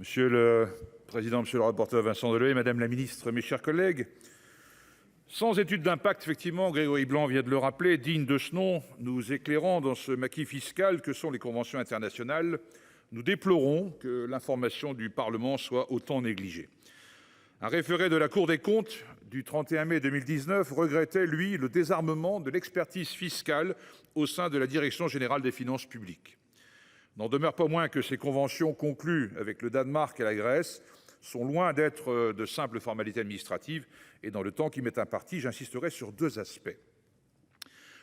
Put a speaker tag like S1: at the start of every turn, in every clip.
S1: Monsieur le président, monsieur le rapporteur Vincent Delahaye, madame la ministre, mes chers collègues, sans étude d'impact, effectivement, Grégory Blanc vient de le rappeler, digne de ce nom, nous éclairant dans ce maquis fiscal que sont les conventions internationales, nous déplorons que l'information du Parlement soit autant négligée. Un référé de la Cour des comptes du 31 mai 2019 regrettait, lui, le désarmement de l'expertise fiscale au sein de la Direction générale des finances publiques. N'en demeure pas moins que ces conventions conclues avec le Danemark et la Grèce sont loin d'être de simples formalités administratives, et dans le temps qui m'est imparti, j'insisterai sur deux aspects.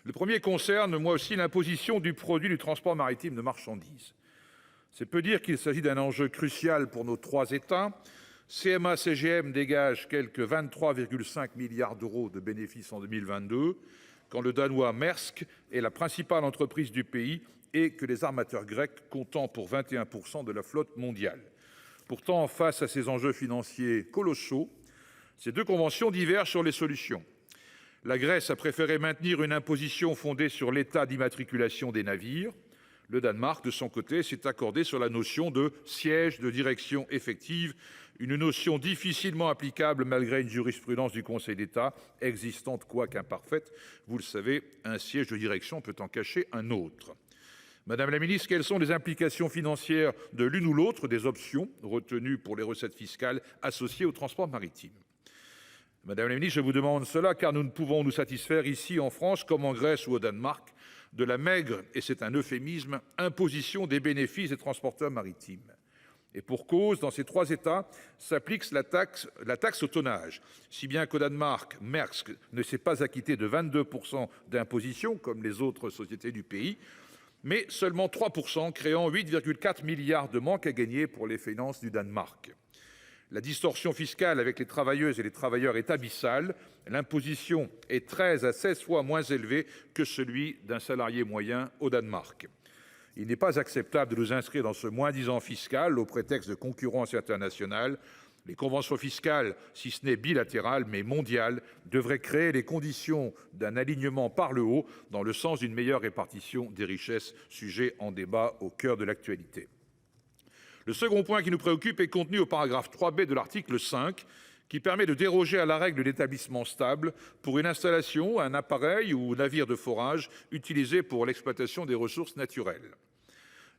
S1: Le premier concerne, moi aussi, l'imposition du produit du transport maritime de marchandises. C'est peu dire qu'il s'agit d'un enjeu crucial pour nos trois États. CMA-CGM dégage quelques 23,5 milliards d'euros de bénéfices en 2022, quand le Danois Maersk est la principale entreprise du pays et que les armateurs grecs comptent pour 21% de la flotte mondiale. Pourtant, face à ces enjeux financiers colossaux, ces deux conventions divergent sur les solutions. La Grèce a préféré maintenir une imposition fondée sur l'état d'immatriculation des navires. Le Danemark, de son côté, s'est accordé sur la notion de siège de direction effective, une notion difficilement applicable malgré une jurisprudence du Conseil d'État existante quoique imparfaite. Vous le savez, un siège de direction peut en cacher un autre. Madame la ministre, quelles sont les implications financières de l'une ou l'autre des options retenues pour les recettes fiscales associées au transport maritime ? Madame la ministre, je vous demande cela car nous ne pouvons nous satisfaire ici en France comme en Grèce ou au Danemark de la maigre, et c'est un euphémisme, imposition des bénéfices des transporteurs maritimes. Et pour cause, dans ces trois États s'applique la taxe au tonnage, si bien qu'au Danemark, Maersk ne s'est pas acquitté de 22% d'imposition comme les autres sociétés du pays, mais seulement 3%, créant 8,4 milliards de manque à gagner pour les finances du Danemark. La distorsion fiscale avec les travailleuses et les travailleurs est abyssale. L'imposition est 13 à 16 fois moins élevée que celui d'un salarié moyen au Danemark. Il n'est pas acceptable de nous inscrire dans ce moins-disant fiscal au prétexte de concurrence internationale. Les conventions fiscales, si ce n'est bilatérales, mais mondiales, devraient créer les conditions d'un alignement par le haut dans le sens d'une meilleure répartition des richesses, sujet en débat au cœur de l'actualité. Le second point qui nous préoccupe est contenu au paragraphe 3b de l'article 5, qui permet de déroger à la règle d'établissement stable pour une installation, un appareil ou navire de forage utilisé pour l'exploitation des ressources naturelles.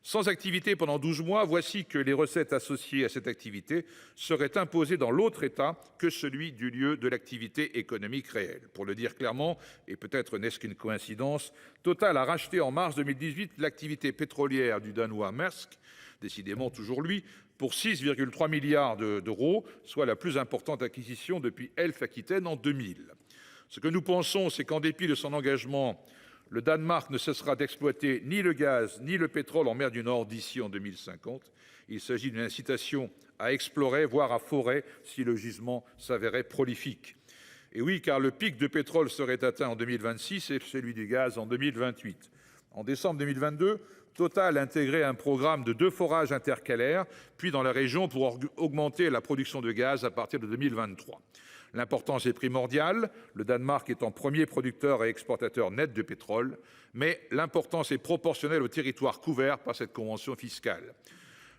S1: Sans activité pendant 12 mois, voici que les recettes associées à cette activité seraient imposées dans l'autre État que celui du lieu de l'activité économique réelle. Pour le dire clairement, et peut-être n'est-ce qu'une coïncidence, Total a racheté en mars 2018 l'activité pétrolière du Danois Maersk, décidément toujours lui, pour 6,3 milliards d'euros, soit la plus importante acquisition depuis Elf Aquitaine en 2000. Ce que nous pensons, c'est qu'en dépit de son engagement, le Danemark ne cessera d'exploiter ni le gaz ni le pétrole en mer du Nord d'ici en 2050. Il s'agit d'une incitation à explorer, voire à forer, si le gisement s'avérait prolifique. Et oui, car le pic de pétrole serait atteint en 2026 et celui du gaz en 2028. En décembre 2022, Total intégrait un programme de 2 forages intercalaires, puis dans la région pour augmenter la production de gaz à partir de 2023. L'importance est primordiale, le Danemark étant premier producteur et exportateur net de pétrole, mais l'importance est proportionnelle au territoire couvert par cette convention fiscale.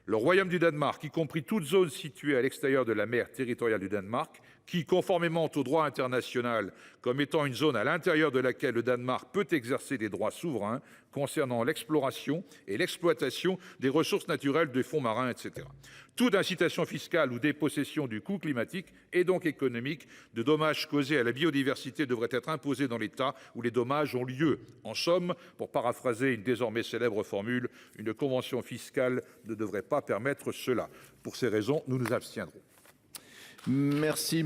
S1: Le Royaume du Danemark, y compris toute zone située à l'extérieur de la mer territoriale du Danemark, qui, conformément au droit international, comme étant une zone à l'intérieur de laquelle le Danemark peut exercer des droits souverains concernant l'exploration et l'exploitation des ressources naturelles des fonds marins, etc. Toute incitation fiscale ou dépossession du coût climatique et donc économique de dommages causés à la biodiversité devrait être imposée dans l'État où les dommages ont lieu. En somme, pour paraphraser une désormais célèbre formule, une convention fiscale ne devrait pas permettre cela. Pour ces raisons, nous nous abstiendrons.
S2: Merci.